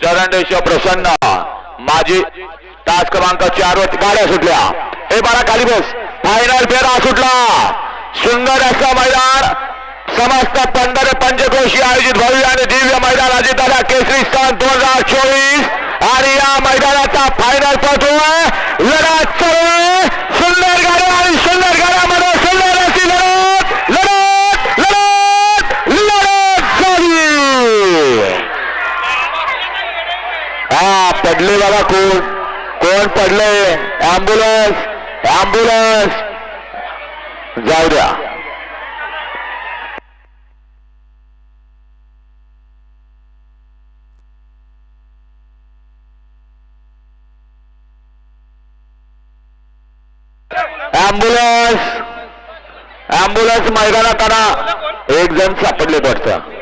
जरंडेश्वर प्रसन्न माझी तास क्रमांक 4 वर गाड्या सुटल्या। हे बाळा खाली बस। फायनल फेरा सुटला। सुंदर असं मैदान समस्त 15 पंचक्रोशी आयोजित भव्य आणि दिव्य मैदान अजितदादा केसरी सन 2024 आणि या मैदानाचा फायनल पटू लढत चालू। सुंदर गाड्या आणि सुंदर गाड्यामध्ये सुंदर अशी लढत लढत लढत लढत झाली। हा पडले बाबा कोण पडले? ॲम्ब्युलन्स ॲम्ब्युलन्स जाऊ द्या। ॲम्ब्युलन्स मैदानात आणा। एक जण सापडले पडतं।